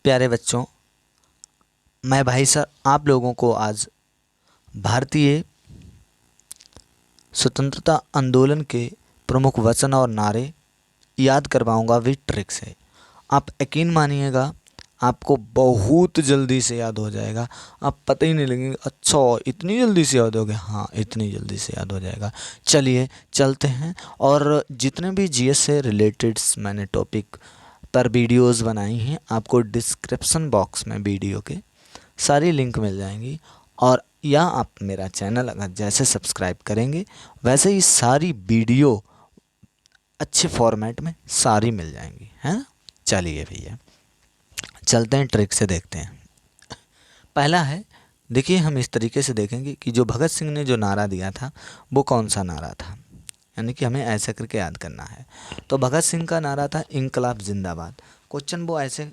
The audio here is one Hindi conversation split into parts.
प्यारे बच्चों, मैं भाई सर आप लोगों को आज भारतीय स्वतंत्रता आंदोलन के प्रमुख वचन और नारे याद करवाऊंगा विद ट्रिक से। आप यकीन मानिएगा, आपको बहुत जल्दी से याद हो जाएगा। आप पता ही नहीं लगेगा, अच्छा इतनी जल्दी से याद हो गया। हाँ, इतनी जल्दी से याद हो जाएगा। चलिए चलते हैं। और जितने भी जीएस से रिलेटेड मैंने टॉपिक पर वीडियोस बनाई हैं, आपको डिस्क्रिप्शन बॉक्स में वीडियो के सारी लिंक मिल जाएंगी। और या आप मेरा चैनल अगर जैसे सब्सक्राइब करेंगे वैसे ही सारी वीडियो अच्छे फॉर्मेट में सारी मिल जाएंगी, है ना। चलिए भैया चलते हैं, ट्रिक से देखते हैं। पहला है, देखिए हम इस तरीके से देखेंगे कि जो भगत सिंह ने जो नारा दिया था वो कौन सा नारा था, यानी कि हमें ऐसे करके याद करना है। तो भगत सिंह का नारा था इंकलाब जिंदाबाद। क्वेश्चन वो ऐसे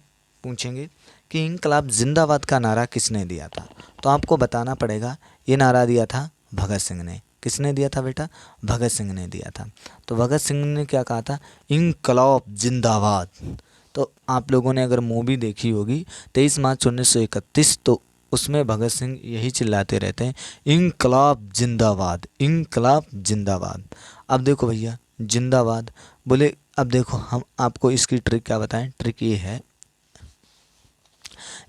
पूछेंगे कि इंकलाब जिंदाबाद का नारा किसने दिया था, तो आपको बताना पड़ेगा ये नारा दिया था भगत सिंह ने। किसने दिया था बेटा? भगत सिंह ने दिया था। तो भगत सिंह ने क्या कहा था? इंकलाब जिंदाबाद। तो आप लोगों ने अगर मूवी देखी होगी 23 मार्च 1931, तो उसमें भगत सिंह यही चिल्लाते रहते हैं, इंकलाब जिंदाबाद, इंकलाब जिंदाबाद। अब देखो भैया, जिंदाबाद बोले। अब देखो हम आपको इसकी ट्रिक क्या बताएं। ट्रिक ये है,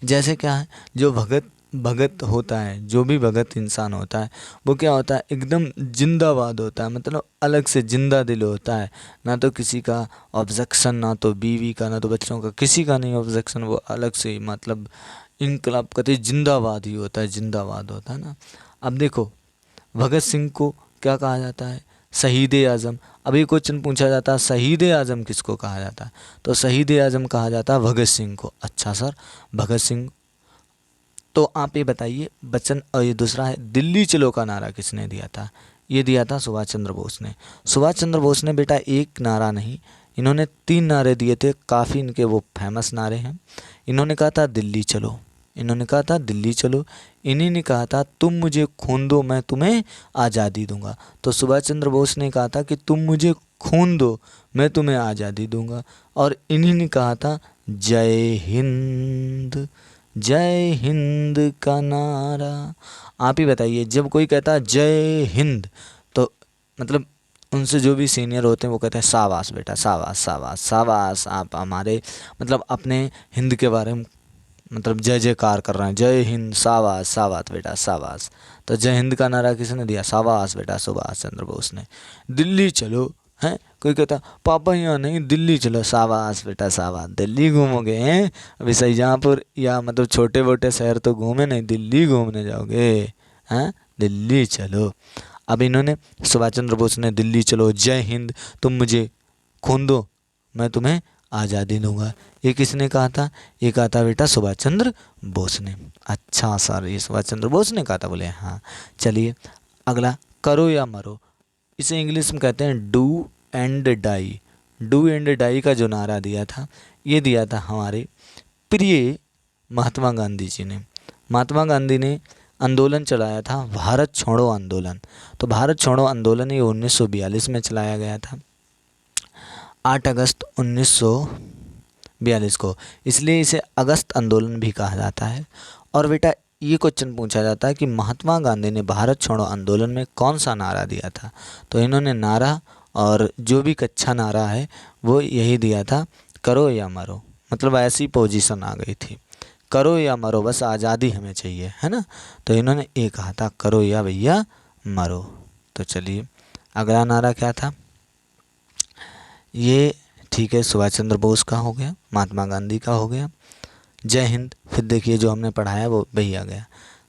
जैसे क्या है, जो भगत होता है, जो भी भगत इंसान होता है वो क्या होता है, एकदम जिंदाबाद होता है, मतलब अलग से जिंदा दिल होता है। ना तो किसी का ऑब्जेक्शन, ना तो बीवी का, ना तो बच्चों का, किसी का नहीं ऑब्जेक्शन। वो अलग से मतलब इनकलाब कहते जिंदाबाद ही होता है, जिंदाबाद होता है ना। अब देखो भगत सिंह को क्या कहा जाता है? शहीद आज़म। अभी क्वेश्चन पूछा जाता है शहीद आज़म किसको कहा जाता है, तो शहीद आज़म कहा जाता है भगत सिंह को। अच्छा सर, भगत सिंह। तो आप ये बताइए बच्चन। और ये दूसरा है, दिल्ली चलो का नारा किसने दिया था? ये दिया था सुभाष चंद्र बोस ने। सुभाष चंद्र बोस ने बेटा एक नारा नहीं, इन्होंने 3 नारे दिए थे। काफ़ी इनके वो फेमस नारे हैं। इन्होंने कहा था दिल्ली चलो, इन्होंने कहा था दिल्ली चलो। इन्हीं ने कहा था तुम मुझे खून दो मैं तुम्हें आज़ादी दूंगा। तो सुभाष चंद्र बोस ने कहा था कि तुम मुझे खून दो मैं तुम्हें आज़ादी दूंगा। और इन्हीं ने कहा था जय हिंद, जय हिंद का नारा। आप ही बताइए, जब कोई कहता है जय हिंद, तो मतलब उनसे जो भी सीनियर होते हैं वो कहते हैं शाबाश बेटा, शाबाश शाबाश शाबाश, आप हमारे मतलब अपने हिंद के बारे में मतलब जय जयकार कर रहे हैं, जय हिंद, शाबाश शाबाश बेटा शाबाश। तो जय हिंद का नारा किसने दिया? शाबाश बेटा, सुभाष चंद्र बोस ने। दिल्ली चलो हैं, कोई कहता पापा यहाँ नहीं दिल्ली चलो, शाबाश बेटा शाबाश, दिल्ली घूमोगे हैं? अभी शाहजहाँपुर या मतलब छोटे मोटे शहर तो घूमे नहीं, दिल्ली घूमने जाओगे हैं, दिल्ली चलो। अब इन्होंने सुभाष चंद्र बोस ने दिल्ली चलो, जय हिंद, तुम मुझे खून दो मैं तुम्हें आज़ादी दूंगा, ये किसने कहा था? ये कहा था बेटा सुभाष चंद्र बोस ने। अच्छा सर, ये सुभाष चंद्र बोस ने कहा था? बोले हाँ। चलिए अगला, करो या मरो। इसे इंग्लिश में कहते हैं do and die. Do and die का जो नारा दिया था, ये दिया था हमारे प्रिय महात्मा गांधी जी ने। महात्मा गांधी ने आंदोलन चलाया था भारत छोड़ो आंदोलन। तो भारत छोड़ो आंदोलन ये 1942 में चलाया गया था, 8 अगस्त 1942 को, इसलिए इसे अगस्त आंदोलन भी कहा जाता है। और बेटा ये क्वेश्चन पूछा जाता है कि महात्मा गांधी ने भारत छोड़ो आंदोलन में कौन सा नारा दिया था, तो इन्होंने नारा और जो भी कच्चा नारा है वो यही दिया था, करो या मरो। मतलब ऐसी पोजीशन आ गई थी, करो या मरो, बस आज़ादी हमें चाहिए, है ना। तो इन्होंने ये कहा था करो या भैया मरो। तो चलिए अगला नारा क्या था? ये ठीक है, सुभाष चंद्र बोस का हो गया, महात्मा गांधी का हो गया, जय हिंद। फिर देखिए जो हमने पढ़ाया वो वही आ गया।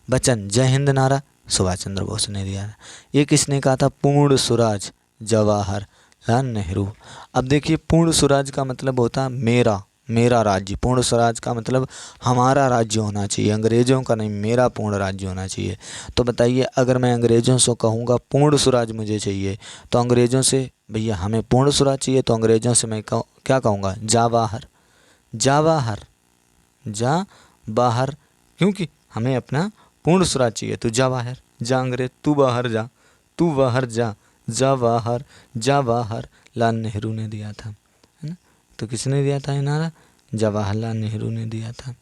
बच्चन जय हिंद नारा सुभाष चंद्र बोस ने दिया था। ये किसने कहा था? पूर्ण स्वराज जवाहरलाल नेहरू। अब देखिए पूर्ण स्वराज का मतलब होता है मेरा, मेरा राज्य। पूर्ण स्वराज का मतलब हमारा राज्य होना चाहिए, अंग्रेज़ों का नहीं, मेरा पूर्ण राज्य होना चाहिए। तो बताइए अगर मैं अंग्रेज़ों से कहूँगा पूर्ण स्वराज मुझे चाहिए, तो अंग्रेज़ों से भैया हमें पूर्ण स्वराज चाहिए, तो अंग्रेज़ों से मैं क्या कहूँगा? जा बाहर, जा बाहर, जा बाहर, क्योंकि हमें अपना पूर्ण स्वराज चाहिए। तो जा बाहर, जा अंग्रेज, तू बाहर जा, तू बाहर जा, जा बाहर, जा बाहर। लाल नेहरू ने दिया था, है ना। तो किसने दिया था ये नारा? जवाहरलाल नेहरू ने दिया था।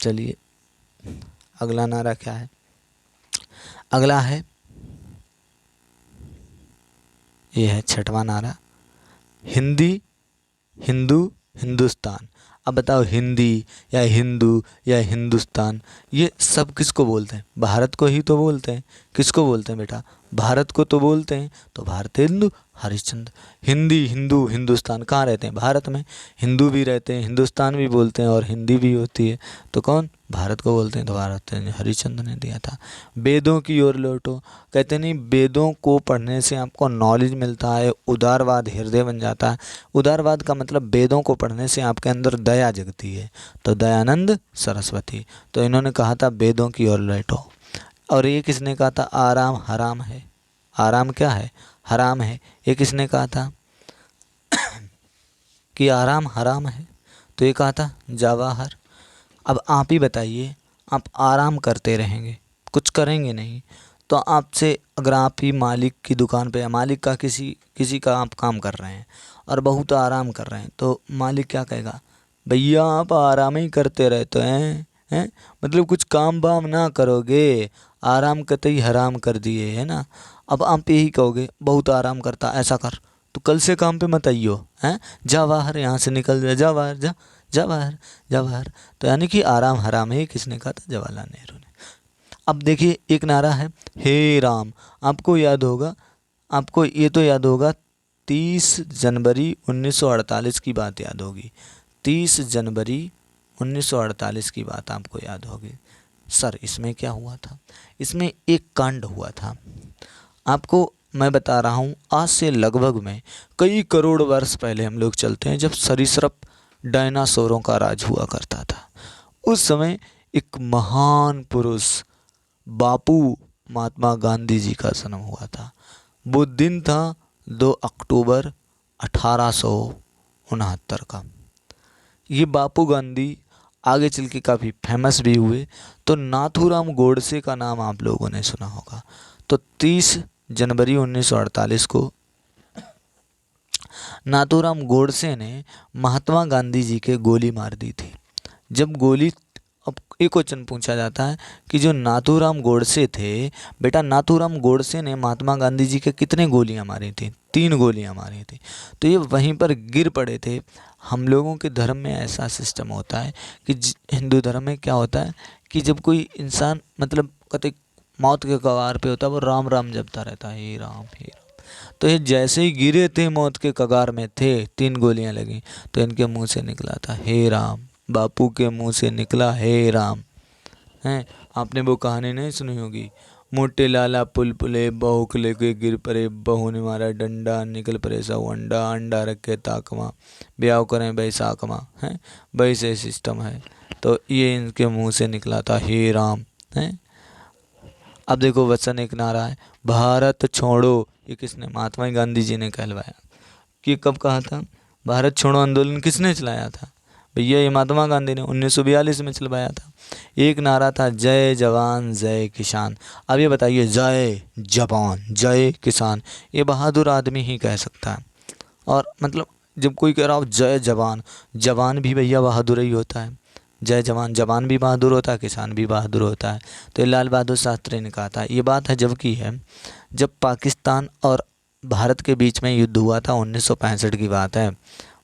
चलिए अगला नारा क्या है? अगला है, ये है छठवां नारा, हिंदी, हिंदू, हिंदुस्तान। अब बताओ, हिंदी या हिंदू या हिंदुस्तान, ये सब किसको बोलते हैं? भारत को ही तो बोलते हैं। किसको बोलते हैं बेटा? भारत को तो बोलते हैं। तो भारतीय हिंदू हरिश्चंद्र। हिंदी, हिंदू, हिंदुस्तान कहाँ रहते हैं? भारत में। हिंदू भी रहते हैं, हिंदुस्तान भी बोलते हैं और हिंदी भी होती है। तो कौन? भारत को बोलते हैं। तो भारत हरिश्चंद्र ने दिया था। वेदों की ओर लौटो, कहते नहीं वेदों को पढ़ने से आपको नॉलेज मिलता है, उदारवाद हृदय बन जाता है। उदारवाद का मतलब वेदों को पढ़ने से आपके अंदर दया जगती है। तो दयानंद सरस्वती। तो इन्होंने कहा था वेदों की ओर लौटो। और ये किसने कहा था? आराम हराम है। आराम क्या है? हराम है। ये किसने कहा था कि आराम हराम है? तो ये कहा था जवाहर। अब आप ही बताइए, आप आराम करते रहेंगे, कुछ करेंगे नहीं, तो आपसे अगर आप ही मालिक की दुकान पे या मालिक का किसी का आप काम कर रहे हैं और बहुत आराम कर रहे हैं, तो मालिक क्या कहेगा? भैया आप आराम ही करते रहते हैं, मतलब कुछ काम वाम ना करोगे, आराम कतई हराम कर दिए, है ना। अब आप यही कहोगे बहुत आराम करता, ऐसा कर, तो कल से काम पे मत आइयो, हैं, जा बाहर, यहाँ से निकल जा, जा बाहर जा, जा बाहर, जा बाहर। तो यानी कि आराम हराम है, किसने कहा था? जवाहरलाल नेहरू ने। अब देखिए एक नारा है, हे राम। आपको याद होगा, आपको ये तो याद होगा, 30 जनवरी 1948 की बात याद होगी। 30 जनवरी 1948 की बात आपको याद होगी। सर इसमें क्या हुआ था? इसमें एक कांड हुआ था, आपको मैं बता रहा हूँ। आज से लगभग में कई करोड़ वर्ष पहले हम लोग चलते हैं, जब सरीसृप डायनासोरों का राज हुआ करता था। उस समय एक महान पुरुष बापू महात्मा गांधी जी का जन्म हुआ था। वो दिन था 2 अक्टूबर 1869 का। ये बापू गांधी आगे चल के काफ़ी फेमस भी हुए। तो नाथूराम गोडसे का नाम आप लोगों ने सुना होगा। तो 30 जनवरी 1948 को नाथूराम गोडसे ने महात्मा गांधी जी के गोली मार दी थी। जब गोली, अब एक क्वेश्चन पूछा जाता है कि जो नाथूराम गोडसे थे, बेटा नाथूराम गोडसे ने महात्मा गांधी जी के कितने गोलियां मारी थी? 3 गोलियां मारी थी। तो ये वहीं पर गिर पड़े थे। हम लोगों के धर्म में ऐसा सिस्टम होता है कि हिंदू धर्म में क्या होता है कि जब कोई इंसान मतलब कहते मौत के कगार पे होता है, वो राम राम जपता रहता है, हे राम हे राम। तो ये जैसे ही गिरे थे, मौत के कगार में थे, 3 गोलियां लगी, तो इनके मुंह से निकला था हे राम। बापू के मुंह से निकला हे राम। हैं, आपने वो कहानी नहीं सुनी होगी, मोटे लाला पुलपुले बहू लेके गिर पड़े, बहू ने मारा डंडा, निकल पड़े सब अंडा, अंडा रखे ताकमा, ब्याह करें बैसाखमा, हैं, वैसे सिस्टम है। तो ये इनके मुंह से निकला था हे राम। हैं, अब देखो वचन एक नारा है, भारत छोड़ो। ये किसने? महात्मा गांधी जी ने कहलवाया। कि कब कहा था? भारत छोड़ो आंदोलन किसने चलाया था? भैया ये महात्मा गांधी ने 1942 में चलवाया था। एक नारा था, जय जवान जय किसान। अब ये बताइए, जय जवान जय किसान, ये बहादुर आदमी ही कह सकता है। और मतलब जब कोई कह रहा हो जय जवान, जवान भी भैया बहादुर ही होता है। जय जवान, जवान भी बहादुर होता है, किसान भी बहादुर होता है। तो ये लाल बहादुर शास्त्री ने कहा था। ये बात है जब की है, जब पाकिस्तान और भारत के बीच में युद्ध हुआ था, 1965 की बात है।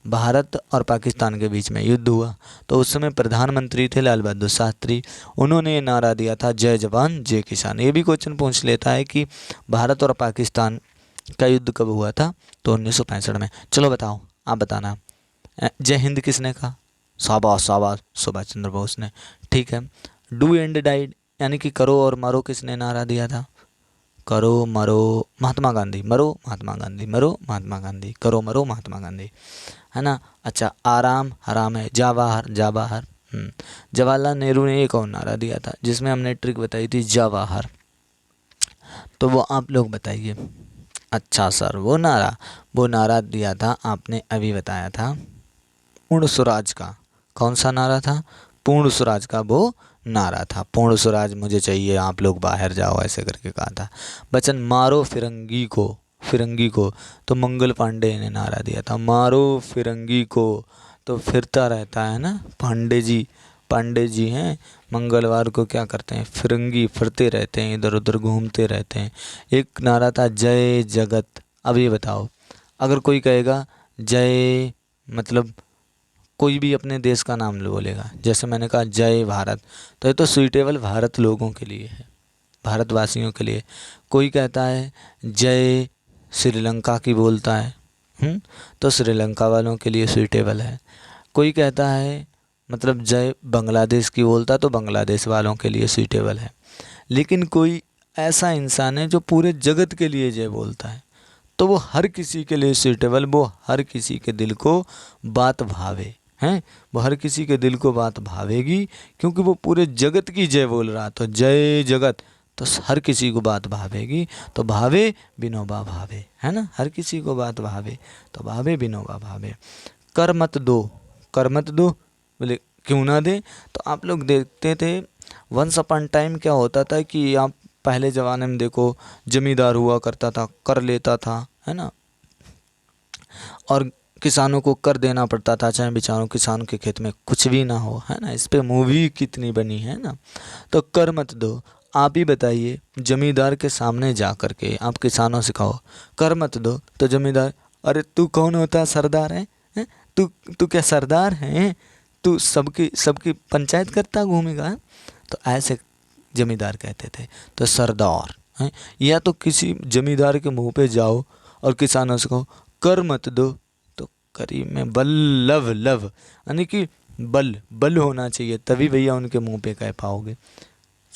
भारत और पाकिस्तान के बीच में युद्ध हुआ, तो उस समय प्रधानमंत्री थे लाल बहादुर शास्त्री। उन्होंने ये नारा दिया था, जय जवान जय किसान। ये भी क्वेश्चन पूछ लेता है कि भारत और पाकिस्तान का युद्ध कब हुआ था? तो 1965 में। चलो बताओ, आप बताना। जय हिंद किसने कहा? शाबाश शाबाश, सुभाष चंद्र बोस ने। ठीक है। डू एंड डाइड यानी कि करो और मरो किसने नारा दिया था? करो मरो महात्मा गांधी, मरो महात्मा गांधी, मरो महात्मा गांधी, करो मरो महात्मा गांधी, है ना। अच्छा, आराम हराम है, जा बाहर जा बाहर। जवाहरलाल नेहरू ने एक और नारा दिया था, जिसमें हमने ट्रिक बताई थी, जा बाहर। तो वो आप लोग बताइए। अच्छा सर, वो नारा दिया था आपने अभी बताया था, पूर्ण स्वराज का। कौन सा नारा था? पूर्ण स्वराज का वो नारा था। पूर्ण स्वराज मुझे चाहिए, आप लोग बाहर जाओ, ऐसे करके कहा था। बचन मारो फिरंगी को, फिरंगी को। तो मंगल पांडे ने नारा दिया था, मारो फिरंगी को। तो फिरता रहता है ना पांडे जी, पांडे जी हैं, मंगलवार को क्या करते हैं, फिरंगी फिरते रहते हैं, इधर उधर घूमते रहते हैं। एक नारा था जय जगत। अब ये बताओ, अगर कोई कहेगा जय, मतलब कोई भी अपने देश का नाम बोलेगा, जैसे मैंने कहा जय भारत, तो ये तो सुइटेबल भारत लोगों के लिए है, भारतवासियों के लिए। कोई कहता है जय श्रीलंका की बोलता है, तो श्रीलंका वालों के लिए सुइटेबल है। कोई कहता है मतलब जय बांग्लादेश की बोलता है, तो बांग्लादेश वालों के लिए सुइटेबल है। लेकिन कोई ऐसा इंसान है जो पूरे जगत के लिए जय बोलता है, तो वो हर किसी के लिए सुइटेबल, वो हर किसी के दिल को बात भावे हैं, वो हर किसी के दिल को बात भावेगी, क्योंकि वो पूरे जगत की जय बोल रहा, तो जय जगत, तो हर किसी को बात भावेगी। तो भावे विनोबा भावे, है ना, हर किसी को बात भावे, तो भावे विनोबा भावे। कर मत दो, कर मत दो, बोले क्यों ना दे। तो आप लोग देखते थे वंस अपॉन टाइम क्या होता था कि आप पहले ज़माने में देखो, जमींदार हुआ करता था, कर लेता था, है ना, और किसानों को कर देना पड़ता था, चाहे बेचारों किसानों के खेत में कुछ भी ना हो, है ना। इस पे मूवी कितनी बनी है ना। तो कर मत दो, आप ही बताइए, जमींदार के सामने जा कर के आप किसानों से कहो कर मत दो, तो जमींदार, अरे तू कौन होता है, सरदार है, हैं? तू तू क्या सरदार है, तू सबकी सबकी पंचायत करता घूमेगा। तो ऐसे जमींदार कहते थे। तो सरदार हैं, या तो किसी जमींदार के मुंह पे जाओ और किसानों से कहो कर मत दो, तो करीब में बल लव लव, यानी कि बल बल होना चाहिए, तभी भैया उनके मुंह पे कह पाओगे।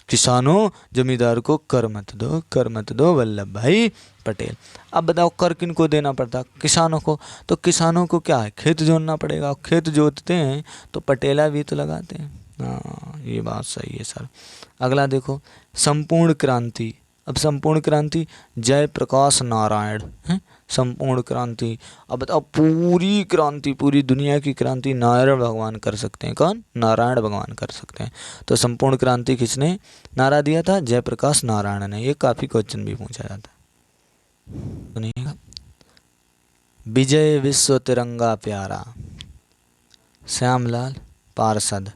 किसानों जमींदार को कर मत दो, कर मत दो वल्लभ भाई पटेल। अब बताओ कर किन को देना पड़ता, किसानों को। तो किसानों को क्या है, खेत जोतना पड़ेगा, खेत जोतते हैं तो पटेला भी तो लगाते हैं। हाँ, ये बात सही है सर। अगला देखो, संपूर्ण क्रांति। अब संपूर्ण क्रांति जय प्रकाश नारायण है, संपूर्ण क्रांति। अब बताओ पूरी क्रांति, पूरी दुनिया की क्रांति नारायण भगवान कर सकते हैं, कौन, नारायण भगवान कर सकते हैं। तो संपूर्ण क्रांति किसने नारा दिया था, जयप्रकाश नारायण ने। ये काफ़ी क्वेश्चन भी पूछा जाता है, सुनिएगा। विजय विश्व तिरंगा प्यारा, श्यामलाल पार्षद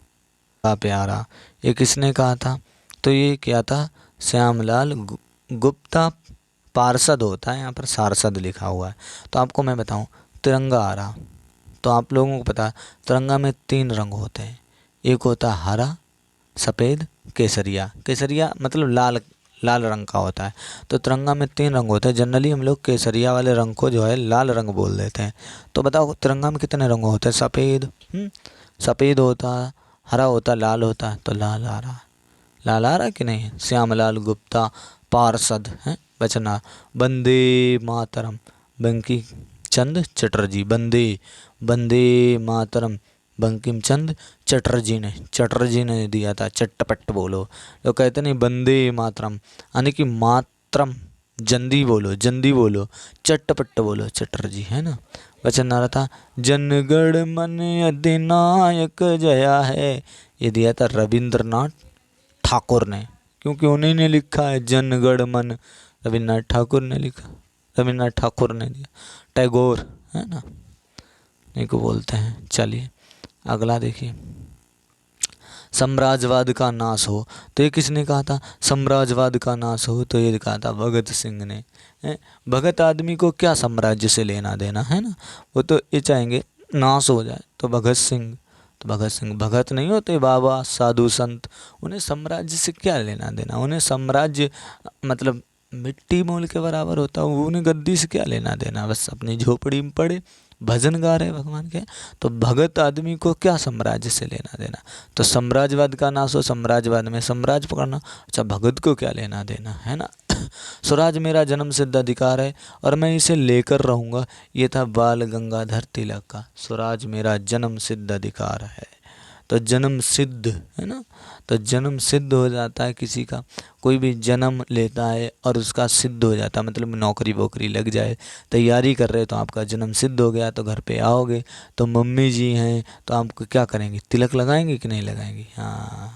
का प्यारा, ये किसने कहा था, तो ये क्या था, श्यामलाल गुप्ता। पार्षद होता है, यहाँ पर सारसद लिखा हुआ है। तो आपको मैं बताऊं, तिरंगा आ रहा, तो आप लोगों को पता है तिरंगा में 3 रंग होते हैं, एक होता है हरा, सफ़ेद, केसरिया। केसरिया मतलब लाल, लाल रंग का होता है। तो तिरंगा में 3 रंग होते हैं। जनरली हम लोग केसरिया वाले रंग को जो है लाल रंग बोल देते हैं। तो बताओ तिरंगा में कितने रंग होते हैं, सफ़ेद, सफ़ेद होता, हरा होता, लाल होता है, तो लाल आ रहा, लाल आ रहा कि नहीं। श्यामलाल गुप्ता पार्षद हैं, बचना। वंदे मातरम, बंकिम चंद्र चटर्जी, वंदे वंदे मातरम बंकिम चंद्र चटर्जी ने दिया था। चट्टपट बोलो, तो कहते नहीं वंदे मातरम, यानी कि मातरम जंदी बोलो, जंदी बोलो, चट्टपट बोलो, चटर्जी, है ना। वचन आ रहा था जनगण मन अधिनायक जया है, ये दिया था रविंद्रनाथ ठाकुर ने, क्योंकि उन्हीं ने लिखा है जनगण मन, रविन्द्रनाथ ठाकुर ने लिखा, रविन्द्रनाथ ठाकुर ने दिया। टैगोर, है ना, नहीं को बोलते हैं। चलिए अगला देखिए, साम्राज्यवाद का नाश हो, तो ये किसने कहा था, साम्राज्यवाद का नाश हो, तो ये कहा था भगत सिंह ने। भगत आदमी को क्या साम्राज्य से लेना देना, है ना, वो तो ये चाहेंगे नाश हो जाए। तो भगत सिंह, तो भगत सिंह भगत नहीं होते, बाबा साधु संत, उन्हें साम्राज्य से क्या लेना देना, उन्हें साम्राज्य मतलब मिट्टी मोल के बराबर होता है, उन्हें गद्दी से क्या लेना देना, बस अपनी झोपड़ी में पड़े भजन गा रहे भगवान के। तो भगत आदमी को क्या साम्राज्य से लेना देना। तो साम्राज्यवाद का नाश हो, साम्राज्यवाद में साम्राज्य पकड़ना, अच्छा भगत को क्या लेना देना, है ना। स्वराज मेरा जन्म सिद्ध अधिकार है और मैं इसे लेकर रहूँगा, ये था बाल गंगाधर तिलक का, स्वराज मेरा जन्म सिद्ध अधिकार है। तो जन्म सिद्ध, है ना, तो जन्म सिद्ध हो जाता है किसी का, कोई भी जन्म लेता है और उसका सिद्ध हो जाता है, मतलब नौकरी वोकरी लग जाए, तैयारी कर रहे तो आपका जन्म सिद्ध हो गया, तो घर पे आओगे तो मम्मी जी हैं तो आपको क्या करेंगे, तिलक लगाएंगे कि नहीं लगाएंगे। हाँ,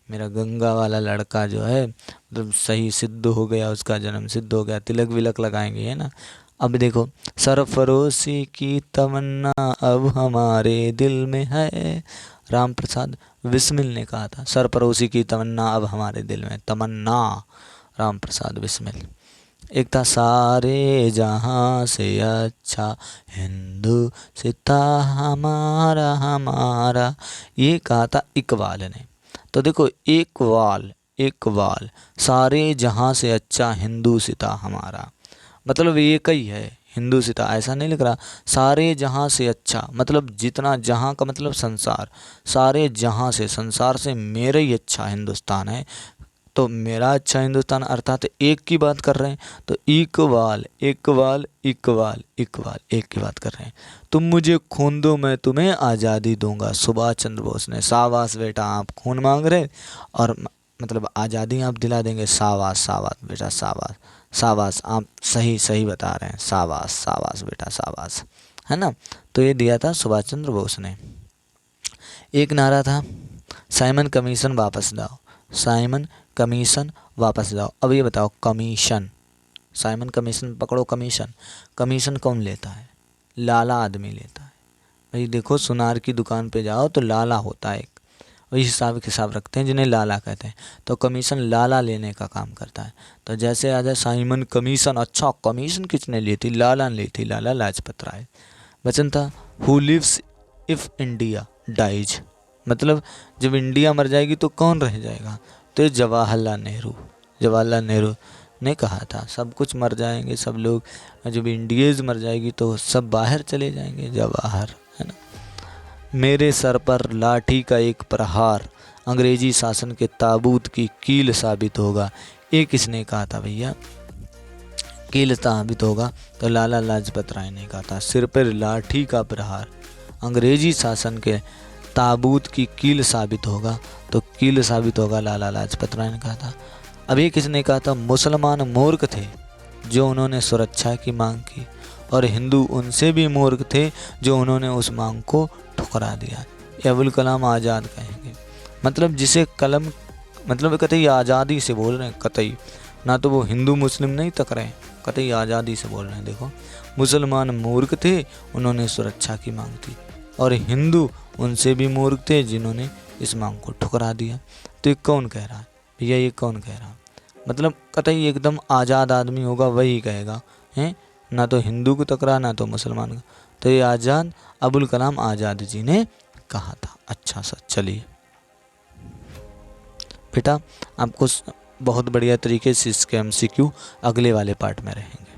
मेरा गंगा वाला लड़का जो है मतलब सही सिद्ध हो गया, उसका जन्म सिद्ध हो गया, तिलक विलक लगाएंगे, है ना। अब देखो, सरफरोशी की तमन्ना अब हमारे दिल में है, राम प्रसाद बिस्मिल ने कहा था। सरफरोशी की तमन्ना अब हमारे दिल में, तमन्ना राम प्रसाद बिस्मिल। एक था सारे जहाँ से अच्छा हिंदू सिता हमारा हमारा, ये कहा था इकबाल ने। तो देखो इकबाल सारे जहाँ से अच्छा हिंदू सिता हमारा, मतलब एक ही है हिंदू सिता, ऐसा नहीं लिख रहा। सारे जहाँ से अच्छा मतलब जितना, जहाँ का मतलब संसार, सारे जहाँ से संसार से मेरा ही अच्छा हिंदुस्तान है। तो मेरा अच्छा हिंदुस्तान अर्थात एक की बात कर रहे हैं। तो इकबाल इकबाल इकबाल इकबाल एक की बात कर रहे हैं। तुम मुझे खून दो मैं तुम्हें आज़ादी दूंगा, सुभाष चंद्र बोस ने। शाबाश बेटा, आप खून मांग रहे और मतलब आज़ादी आप दिला देंगे। शाबाश शाबाश बेटा शाबाश शाबाश, आप सही सही बता रहे हैं, शाबाश शाबाश बेटा शाबाश, है ना। तो ये दिया था सुभाष चंद्र बोस ने। एक नारा था साइमन कमीशन वापस लाओ, साइमन कमीशन वापस लाओ। अब ये बताओ कमीशन, साइमन कमीशन पकड़ो, कमीशन, कमीशन कौन लेता है? लाला आदमी लेता है। भाई देखो सुनार की दुकान पे जाओ तो लाला होता है एक, वही हिसाब किताब रखते हैं जिन्हें लाला कहते हैं। तो कमीशन लाला लेने का काम करता है। तो जैसे आ जाए साइमन कमीशन, अच्छा कमीशन किसने ली थी? लाला ने ली थी, लाला लाजपत राय। वचन था who lives if India dies, मतलब जब इंडिया मर जाएगी तो कौन रह जाएगा? तो जवाहरलाल नेहरू ने कहा था सब कुछ मर जाएंगे सब लोग, जब इंडियाज मर जाएगी तो सब बाहर चले जाएंगे, जवाहर, है ना। मेरे सर पर लाठी का एक प्रहार अंग्रेजी शासन के ताबूत की कील साबित होगा। ये किसने कहा था भैया? कील साबित होगा तो लाला लाजपत राय ने कहा था। सिर पर लाठी का प्रहार अंग्रेजी शासन के ताबूत की कील साबित होगा, तो कील साबित होगा लाला लाजपत राय ने कहा था। अब ये किसने कहा था? मुसलमान मूर्ख थे जो उन्होंने सुरक्षा की मांग की, और हिंदू उनसे भी मूर्ख थे जो उन्होंने उस मांग को ठुकरा दिया। ये अबुल कलाम आज़ाद कहेंगे, मतलब जिसे कलम, मतलब कतई आज़ादी से बोल रहे हैं, कतई ना तो वो हिंदू मुस्लिम नहीं तक रहे, कतई आज़ादी से बोल रहे हैं। देखो मुसलमान मूर्ख थे, उन्होंने सुरक्षा की मांग की, और हिंदू उनसे भी मूर्ख थे जिन्होंने इस मांग को ठुकरा दिया। तो ये कौन कह रहा है भैया? ये कौन कह रहा है? मतलब कतई एकदम आज़ाद आदमी होगा वही कहेगा, हैं? ना तो हिंदू को टकरा ना तो मुसलमान को। तो ये आज़ाद अबुल कलाम आज़ाद जी ने कहा था। अच्छा सा, चलिए बेटा आपको बहुत बढ़िया तरीके से इसके MCQ अगले वाले पार्ट में रहेंगे।